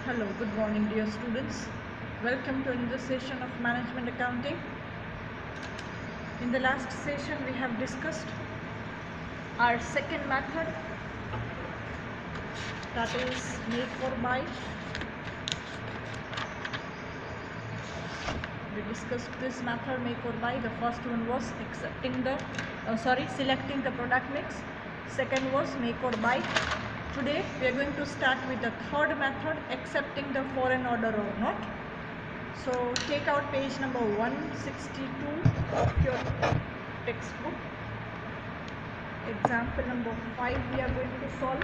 Hello, good morning dear students. Welcome to another session of Management Accounting. In the last session we have discussed our second method, that is make or buy. We discussed this method, make or buy. The first one was selecting the product mix. Second was make or buy. Today we are going to start with the third method, accepting the foreign order or not. So take out page number 162 of your textbook. Example number 5 we are going to solve.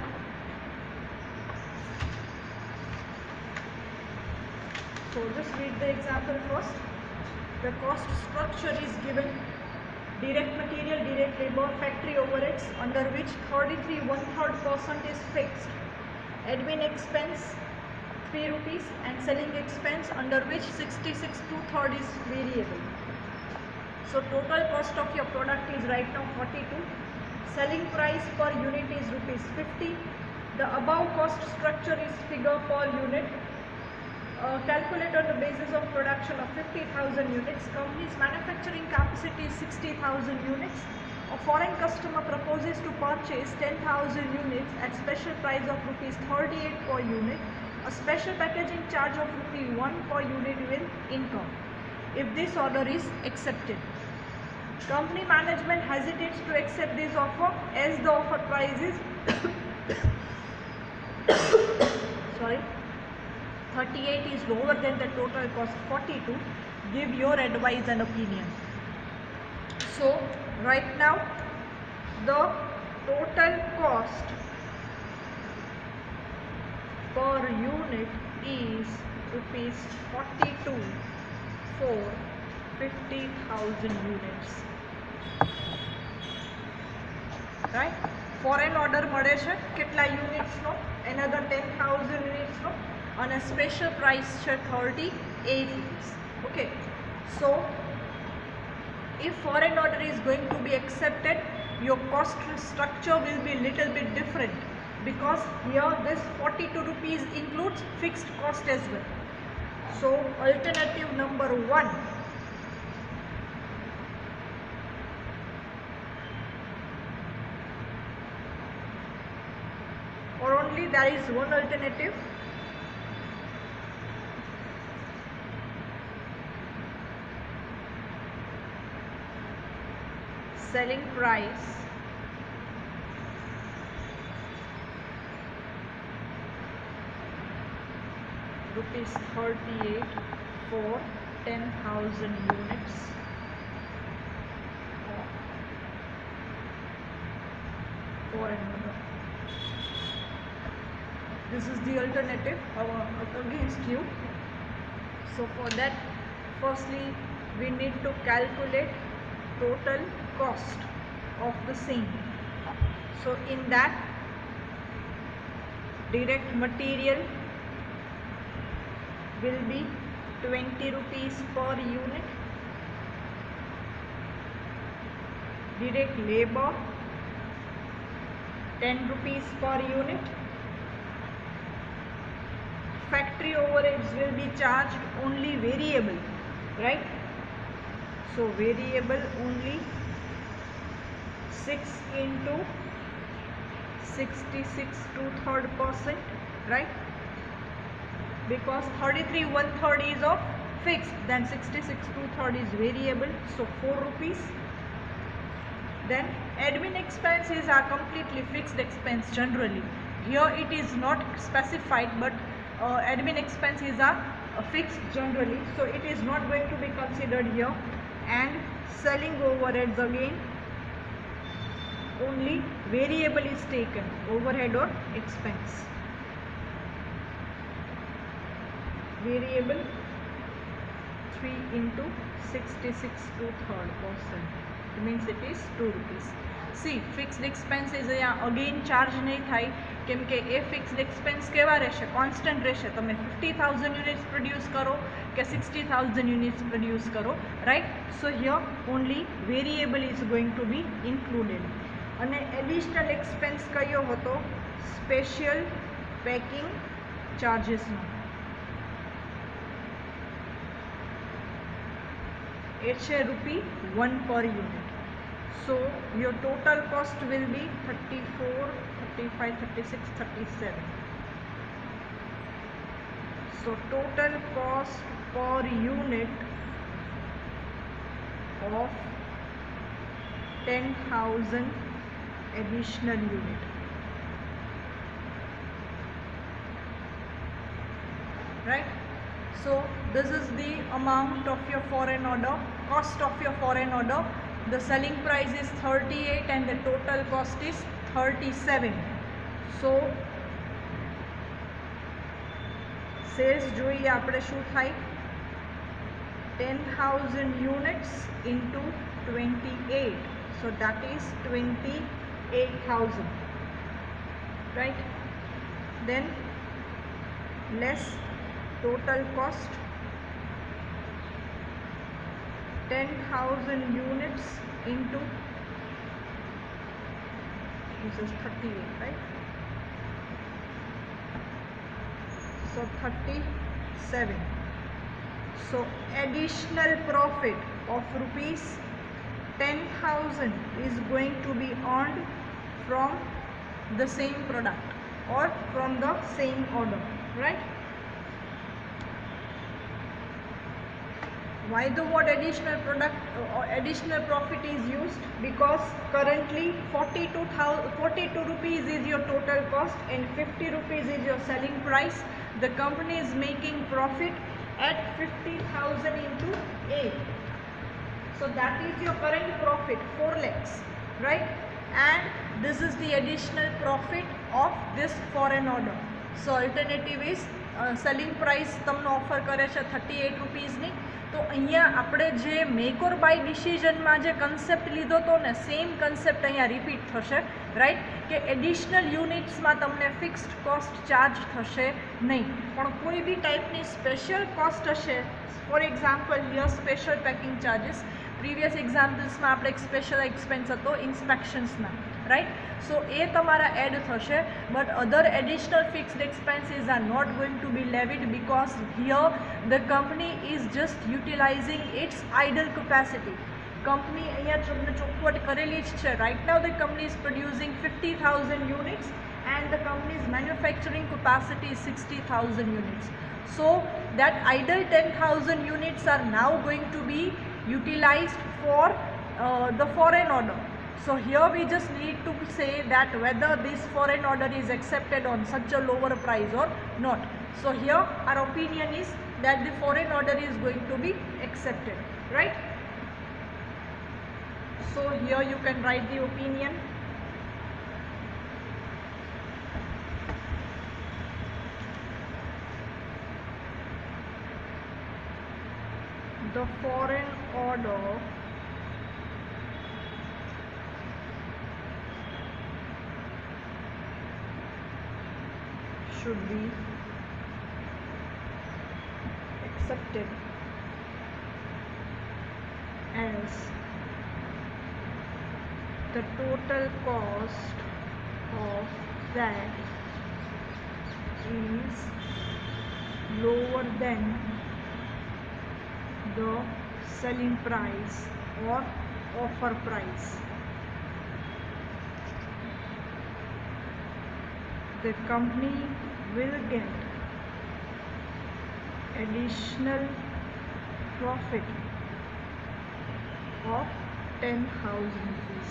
So just read the example first. The cost structure is given: direct material, direct labor, factory overheads, under which 33 1/3% is fixed, admin expense 3 rupees, and selling expense, under which 66 2/3 is variable. So total cost of your product is right now 42. Selling price per unit is rupees 50. The above cost structure is figure per unit. Calculate on the basis of production of 50,000 units. Company's manufacturing capacity is 60,000 units. A foreign customer proposes to purchase 10,000 units at special price of rupees 38 per unit. A special packaging charge of rupees 1 per unit will incur if this order is accepted. Company management hesitates to accept this offer as the offer price is 38 is lower than the total cost 42. Give your advice and opinion. So right now the total cost per unit is rupees 42 for 50,000 units. Right? Foreign order મળે છે કેટલા units નો? Another 10,000 units નો, and a special price છે 38 rupees. Okay, so if foreign order is going to be accepted, your cost structure will be little bit different, because here this 42 rupees includes fixed cost as well. So alternative number 1, or only there is one alternative. Selling price rupees 38 for 10,000 units of foreign order. This is the alternative against you. So for that, firstly we need to calculate total cost of the same. So in that, direct material will be 20 rupees per unit, direct labor 10 rupees per unit, factory overheads will be charged only variable, right? So variable only 6 into 66 2/3%, right? Because 33 1/3 is of fixed, then 66 2/3 is variable, so 4 rupees. Then admin expenses are completely fixed expense generally. Here it is not specified, but admin expenses are fixed generally, so it is not going to be considered here. And selling overheads, again only variable is taken, overhead or expense. Variable 3 into 66 2/3%, it means it is 2 rupees. See, fixed expenses અહીંયા again charge નહીં થાય, કેમ કે એ fixed expense કેવા રહેશે? Constant રહેશે. તમે 50,000 units produce કરો કે 60,000 યુનિટ્સ પ્રોડ્યુસ કરો, right? So here only variable is going to be included. અને એડિશનલ એક્સપેન્સ કયો હતો? સ્પેશિયલ પેકિંગ ચાર્જીસનો. it's a ₹1 per unit. So your total cost will be 34, 35, 36, 37. So total cost per unit of 10,000 additional unit. Right? So this is the amount of your foreign order, cost of your foreign order. The selling price is 38 and the total cost is 37. So sales જોઈએ આપણે શું થાય 10,000 units into 28, so that is 28,000, right? Then less total cost 10,000 units into, this is 38, right? So 37. So additional profit of rupees 10,000 is going to be earned from the same product or from the same order, right? Why the word additional product or additional profit is used? Because currently 42 rupees is your total cost and 50 rupees is your selling price. The company is making profit at 50,000 into 8. So that is your current profit, 4 lakhs, right? And this is the additional profit of this foreign order. So alternative is selling price તમને offer કરે છે 38 રૂપીસની. તો અહીંયા આપણે જે make or by ડિસિઝનમાં જે concept લીધો હતો ને સેમ કન્સેપ્ટ અહીંયા રિપીટ થશે, રાઈટ? કે એડિશનલ યુનિટ્સમાં તમને ફિક્સ્ડ કોસ્ટ ચાર્જ થશે નહીં, પણ કોઈ બી ટાઈપની સ્પેશિયલ કોસ્ટ હશે. For example here special packing charges. Previous એક્ઝામ્પલ્સમાં આપણે એક સ્પેશિયલ એક્સપેન્સ હતો ઇન્સ્પેક્શન્સના, right? So a tamara add thashe, but other additional fixed expenses are not going to be levied because here the company is just utilizing its idle capacity. Company અહીંયા તમને ચોખવટ કરેલી જ છે. Right now the company is producing 50,000 units and the company's manufacturing capacity is 60,000 units. So that idle 10,000 units are now going to be utilized for the foreign order. So here we just need to say that whether this foreign order is accepted on such a lower price or not. So here our opinion is that the foreign order is going to be accepted, right? So here you can write the opinion. The foreign order should be accepted as the total cost of that is lower than the selling price or offer price. The company will get additional profit of 10,000 rupees,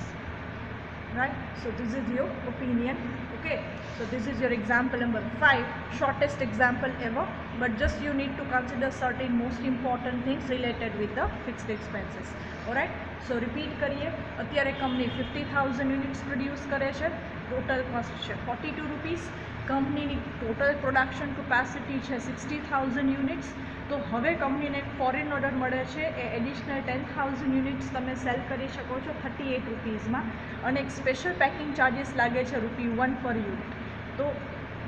right? So this is your opinion. Okay, so this is your example number 5, shortest example ever, but just you need to consider certain most important things related with the fixed expenses. Alright, so repeat करिए. અત્યારે company 50,000 units produce કરે છે, total cost છે 42 rupees. કંપનીની total production capacity છે 60,000 units. તો હવે કંપનીને એક ફોરેન ઓર્ડર મળે છે, એ એડિશનલ 10,000 યુનિટ્સ તમે સેલ કરી શકો છો 38 રૂપીઝમાં, અને એક સ્પેશિયલ પેકિંગ ચાર્જીસ લાગે છે ₹1 પર યુનિટ. તો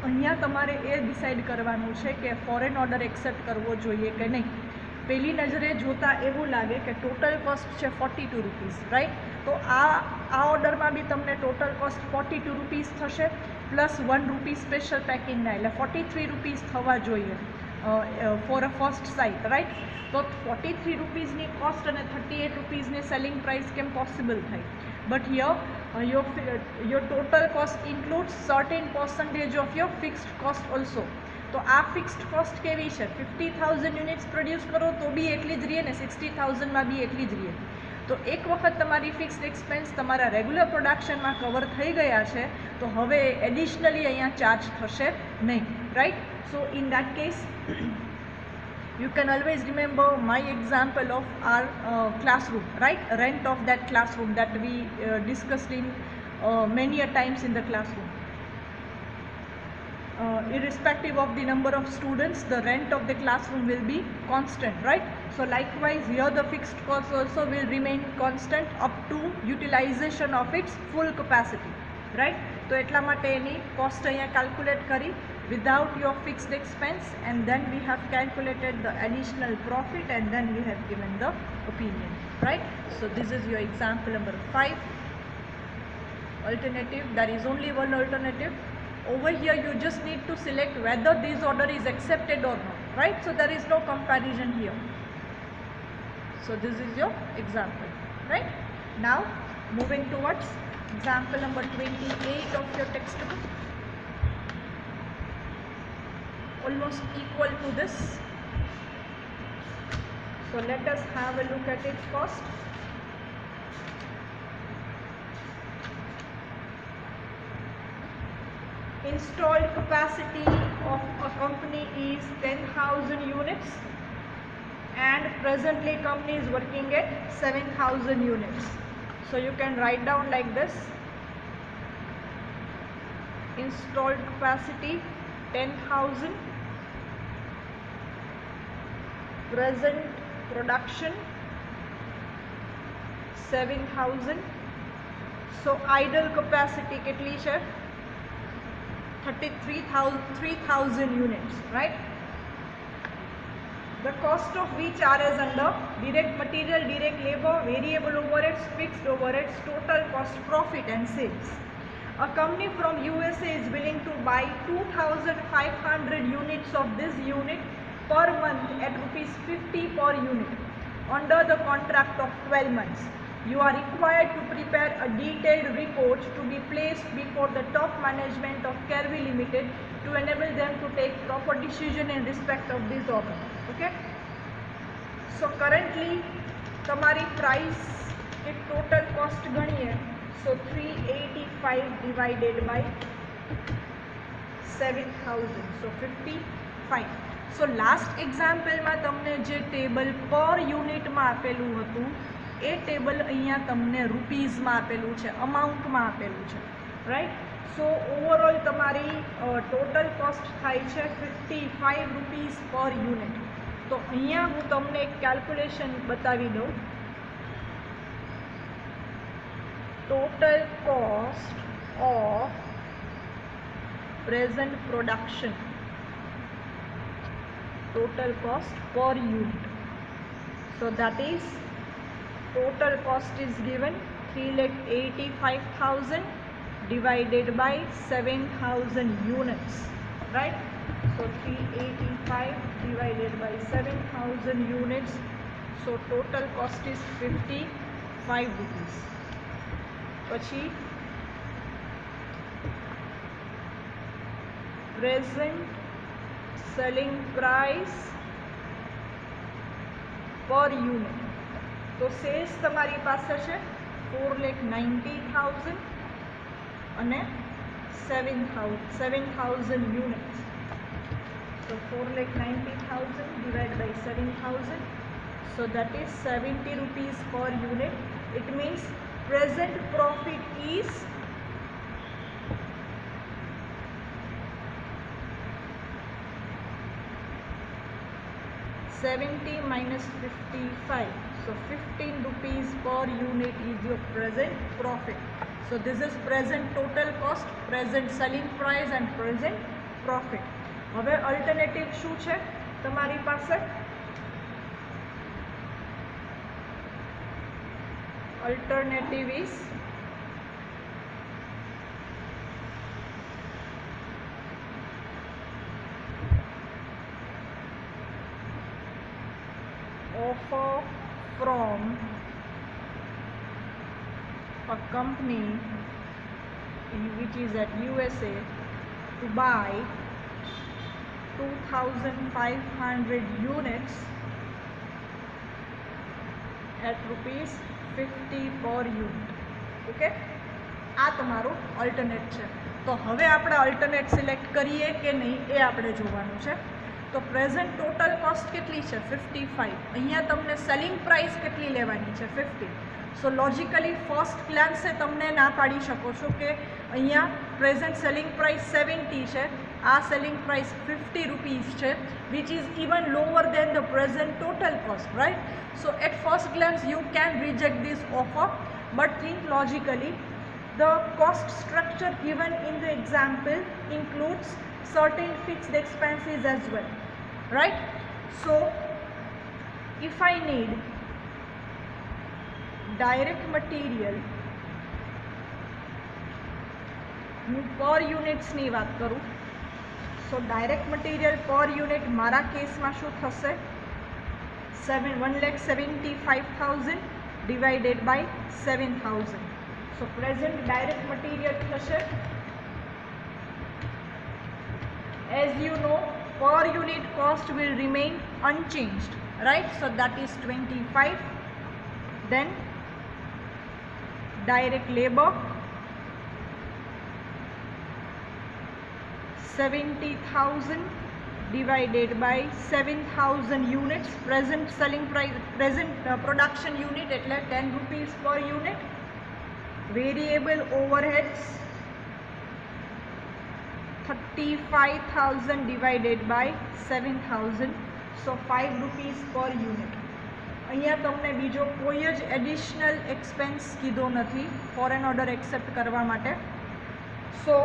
અહીંયા તમારે એ ડિસાઇડ કરવાનું છે કે ફોરેન ઓર્ડર એક્સેપ્ટ કરવો જોઈએ કે નહીં. પહેલી નજરે જોતાં એવું લાગે કે ટોટલ કોસ્ટ છે 42 રૂપીસ, રાઈટ? તો આ ઓર્ડરમાં બી તમને ટોટલ કોસ્ટ 42 રૂપીસ થશે પ્લસ ₹1 સ્પેશિયલ પેકિંગના, એટલે 43 રૂપીસ થવા જોઈએ. For a first site, right? તો 43 રૂપીઝની કોસ્ટ અને 38 રૂપીઝની સેલિંગ પ્રાઇસ કેમ પોસિબલ થાય? But here your total cost includes certain percentage of your fixed cost also. તો આ ફિક્સ્ડ કોસ્ટ કેવી છે? 50,000 યુનિટ્સ પ્રોડ્યુસ કરો તો બી એટલી જ રહે ને, 60,000માં બી એટલી જ રહે. તો એક વખત તમારી ફિક્સ્ડ એક્સપેન્સ તમારા રેગ્યુલર પ્રોડક્શનમાં કવર થઈ ગયા છે તો હવે એડિશનલી અહીંયા ચાર્જ થશે નહીં, right? So in that case you can always remember my example of our classroom, right? Rent of that classroom that we discussed in many a times in the classroom. Irrespective of the number of students, the rent of the classroom will be constant, right? So likewise here the fixed cost also will remain constant up to utilization of its full capacity, right? તો એટલા માટે એની cost અહીંયા calculate કરી without your fixed expense, and then we have calculated the additional profit, and then we have given the opinion, right? So this is your example number 5. Alternative, there is only one alternative. Over here you just need to select whether this order is accepted or not, right? So there is no comparison here. So this is your example, right? Now moving towards example number 28 of your textbook. Almost equal to this. So let us have a look at it first. Installed capacity of a company is 10,000 units, and presently company is working at 7,000 units. So you can write down like this: installed capacity 10,000, present production 7,000. So idle capacity કેટલી છે? 3,000 units, right? The cost of which are as under direct material, direct labor, variable overheads, fixed overheads, total cost, profit and sales. A company from USA is willing to buy 2,500 units of this unit per month at rupees 50 per unit under the contract of 12 months. You are required to prepare a detailed report to be placed before the top management of Kervi Limited to enable them to take proper decision in respect of this order. Okay? So currently તમારી price કે total cost ગણીએ, so 385 divided by 7,000, so 55. So last example માં તમને જે table per unit માં આપેલું હતું એ table અહીંયા તમને રૂપીઝમાં આપેલું છે, અમાઉન્ટમાં આપેલું છે, રાઈટ? સો ઓવરઓલ તમારી ટોટલ કોસ્ટ થાય છે 55 રૂપીઝ પર યુનિટ. તો અહીંયા હું તમને એક કેલ્ક્યુલેશન બતાવી દઉં. Total cost of present production, total cost per unit. So that is, total cost is given 3,85,000 divided by 7,000 units, right? So 385 divided by 7,000 units, so total cost is 55 rupees. પછી present selling price per unit. તો cells તમારી પાસે છે 4,90,000 અને 7,000 units. So 4,90,000 divided by 7,000, so that is 70 rupees per unit. It means present profit is 70 minus 55, so 15 rupees per unit is your present profit. So this is present total cost, present selling price and present profit. હવે alternative શું છે તમારી પાસે? Alternative is offer from a company which is at USA to buy 2,500 units at ₹50 per unit. Okay, આ તમારું alternate છે. તો હવે આપણે અલ્ટરનેટ સિલેક્ટ કરીએ કે નહીં એ આપણે જોવાનું છે. તો પ્રેઝન્ટ ટોટલ કોસ્ટ કેટલી છે? 55. અહીંયા તમને સેલિંગ પ્રાઇસ કેટલી લેવાની છે? 50. સો લોજિકલી ફર્સ્ટ ગ્લાન્સે તમને ના પાડી શકો છો કે અહીંયા પ્રેઝન્ટ સેલિંગ પ્રાઇસ 70 છે, આ સેલિંગ પ્રાઇસ ₹50 છે, which is even lower than the present total cost, right? So at first glance you can reject this offer, but think logically. The cost structure given in the example includes certain fixed expenses as well, right? So if I need direct material per units ની વાત કરું, so direct material પર unit મારા કેસમાં શું થશે? 1,75,000 divided by 7,000. So present direct material થશે, as you know, per unit cost will remain unchanged, right? So that is 25. Then direct labor 70,000 divided by 7,000 units. Present selling price, present production unit એટલે ₹10 per unit. Variable overheads 35,000 divided by 7,000. So ₹5 per unit. અહીંયા તમને બીજો કોઈ જ additional expense કીધો નથી foreign order accept કરવા માટે. સો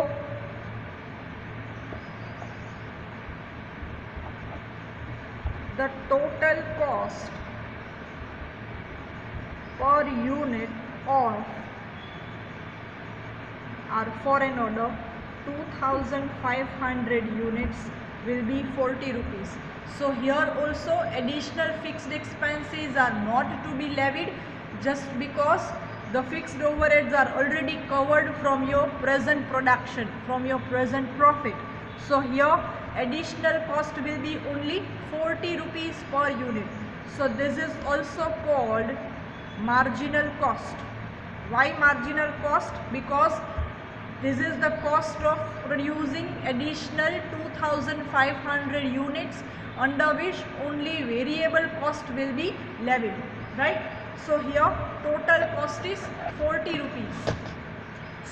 the total cost per unit of our foreign order 2,500 units will be ₹40. So here also additional fixed expenses are not to be levied, just because the fixed overheads are already covered from your present production, from your present profit. So here additional cost will be only ₹40 per unit. So this is also called marginal cost. Why marginal cost? Because this is the cost of producing additional 2,500 units, under which only variable cost will be levied, right? So here total cost is ₹40.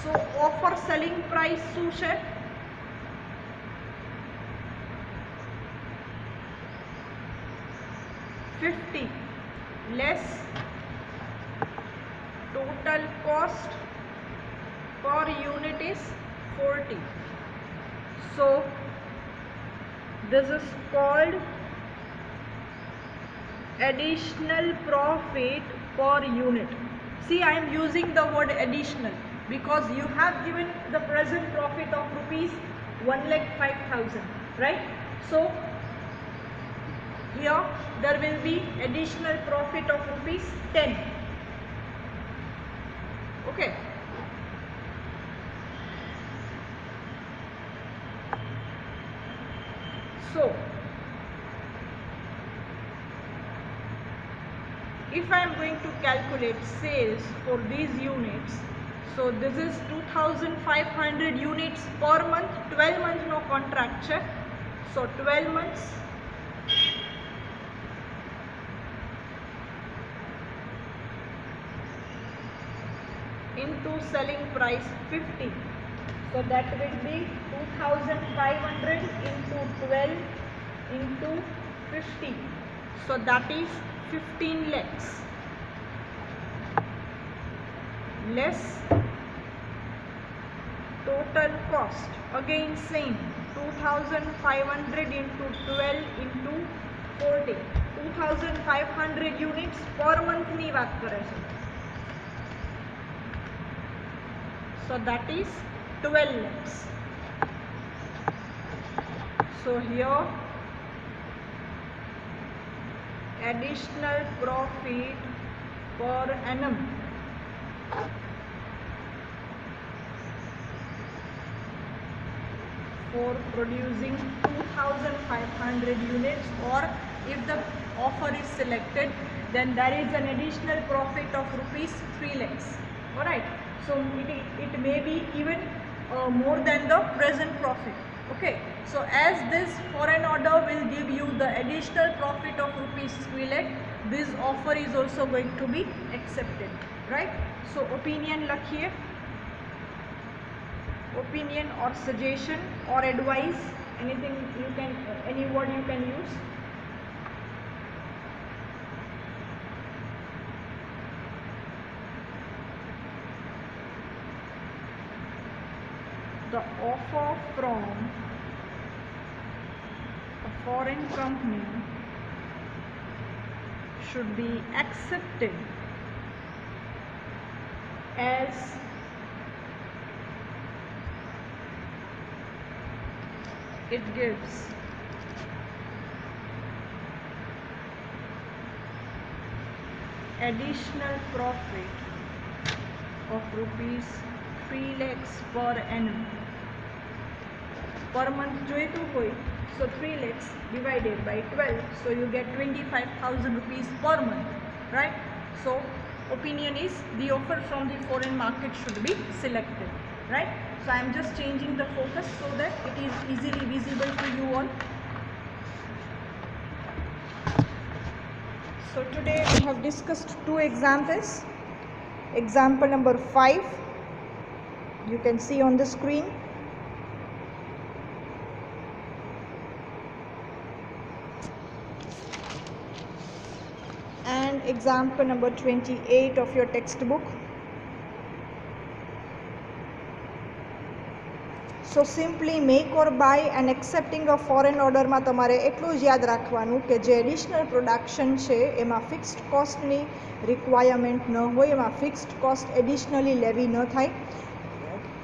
So offer selling price શું છે? 50 less total cost per unit is 40. So this is called additional profit per unit. See, I am using the word additional because you have given the present profit of ₹1,05,000, right? So here there will be additional profit of ₹10. Okay. So if I am going to calculate sales for these units, so this is 2,500 units per month. 12 month no contract છે. So 12 months into selling price 50. So that will be 2,500 into 12 into 50. So that is 15 lakhs. Less total cost. Again same. 2,500 into 12 into 40. 2,500 units per month ની વાત કરે છે. So that is 12 lakhs. So here additional profit per annum for producing 2500 units, or if the offer is selected, then there is an additional profit of rupees 3 lakhs. Alright, so it may be even more than the present profit. Okay, so as this foreign order will give you the additional profit of rupees 3 lakh, this offer is also going to be accepted, right? So opinion lakhiye, opinion or suggestion or advice, anything you can, any word you can use. The offer from a foreign company should be accepted as it gives additional profit of rupees 3 lakhs per annum. Per month joitu hoy, so 3 lakhs divided by 12, so you get 25,000 rupees per month, right? So opinion is the offer from the foreign market should be selected, right? So I am just changing the focus so that it is easily visible to you all. So today we have discussed two examples. Example number 5, you can see on the screen. And example number 28 of your textbook. So simply make or buy and accepting a foreign order માં તમારે એટલું જ યાદ રાખવાનું કે જે additional production છે એમાં ફિક્સ્ડ કોસ્ટની રિક્વાયરમેન્ટ ન હોય, એમાં ફિક્સ્ડ કોસ્ટ એડિશનલી લેવી ન થાય.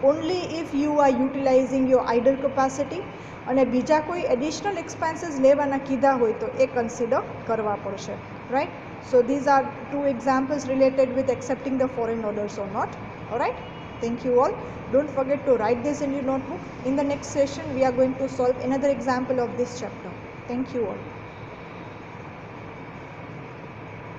Only if you are utilising your idle capacity, અને બીજા કોઈ એડિશનલ એક્સપેન્સીસ લેવાના કીધા હોય તો એ કન્સિડર કરવા પડશે, right? So these are two examples related with accepting the foreign orders or not. Alright, thank you all. Don't forget to write this in your notebook. In the next session we are going to solve another example of this chapter. Thank you all.